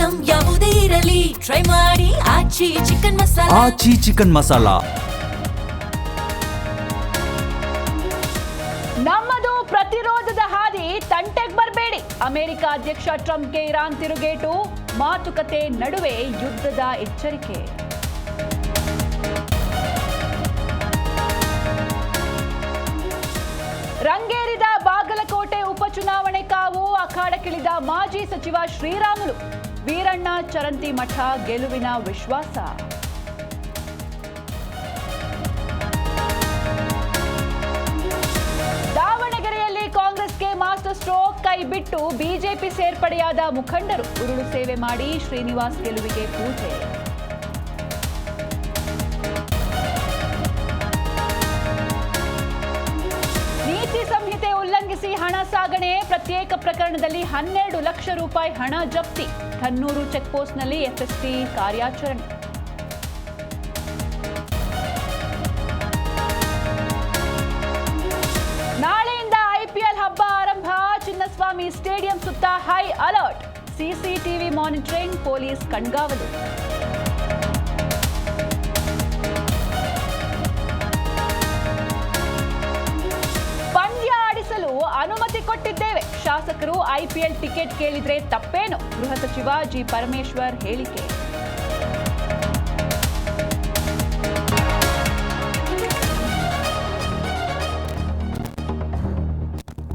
Item ಯಾವುದೇ ಇರಲಿ try ಮಾಡಿ ಆಚಿ ಚಿಕನ್ ಮಸಾಲಾ. ಆಚಿ ಚಿಕನ್ ಮಸಾಲಾ. ನಮ್ಮದು ಪ್ರತಿರೋಧದ ಹಾದಿ, ತಂಟೆಗೆ ಬರಬೇಡಿ. ಅಮೆರಿಕ ಅಧ್ಯಕ್ಷ ಟ್ರಂಪ್ಗೆ ಇರಾನ್ ತಿರುಗೇಟು, ಮಾತುಕತೆ ನಡುವೆ ಯುದ್ಧದ ಎಚ್ಚರಿಕೆ. ರಂಗೇರಿದ ಬಾಗಲಕೋಟೆ ಉಪಚುನಾವಣೆ ಕಾವು, ಅಖಾಡಕ್ಕಿಳಿದ ಮಾಜಿ ಸಚಿವ ಶ್ರೀರಾಮುಲು. ವೀರಣ್ಣ ಚರಂತಿ ಮಠ ಗೆಲುವಿನ ವಿಶ್ವಾಸ. ದಾವಣಗೆರೆಯಲ್ಲಿ ಕಾಂಗ್ರೆಸ್ಗೆ ಮಾಸ್ಟರ್ ಸ್ಟ್ರೋಕ್, ಕೈ ಬಿಟ್ಟು ಬಿಜೆಪಿ ಸೇರ್ಪಡೆಯಾದ ಮುಖಂಡರು. ಉರುಳು ಸೇವೆ ಮಾಡಿ ಶ್ರೀನಿವಾಸ್ ಗೆಲುವಿಗೆ ಪೂಜೆ. ನೀತಿ ಸಂಹಿತೆ ಉಲ್ಲಂಘಿಸಿ ಹಣ ಸಾಗಣೆ, ಪ್ರತ್ಯೇಕ ಪ್ರಕರಣದಲ್ಲಿ 12 ಲಕ್ಷ ರೂಪಾಯಿ ಹಣ ಜಪ್ತಿ. ಧನ್ನೂರು ಚೆಕ್ಪೋಸ್ಟ್ನಲ್ಲಿ ಎಫ್ಎಸ್ಟಿ ಕಾರ್ಯಾಚರಣೆ. ನಾಳೆಯಿಂದ ಐಪಿಎಲ್ ಹಬ್ಬ ಆರಂಭ, ಚಿನ್ನಸ್ವಾಮಿ ಸ್ಟೇಡಿಯಂ ಸುತ್ತ high alert. CCTV monitoring, police ಕಣ್ಗಾವಲು. ಪಂದ್ಯ ಆಡಿಸಲು ಅನುಮತಿ ಕೊಟ್ಟಿದ್ದೇವೆ, ಶಾಸಕರು ಐಪಿಎಲ್ ಟಿಕೆಟ್ ಕೇಳಿದ್ರೆ ತಪ್ಪೇನು? ಗೃಹ ಸಚಿವ ಜಿ ಪರಮೇಶ್ವರ್ ಹೇಳಿಕೆ.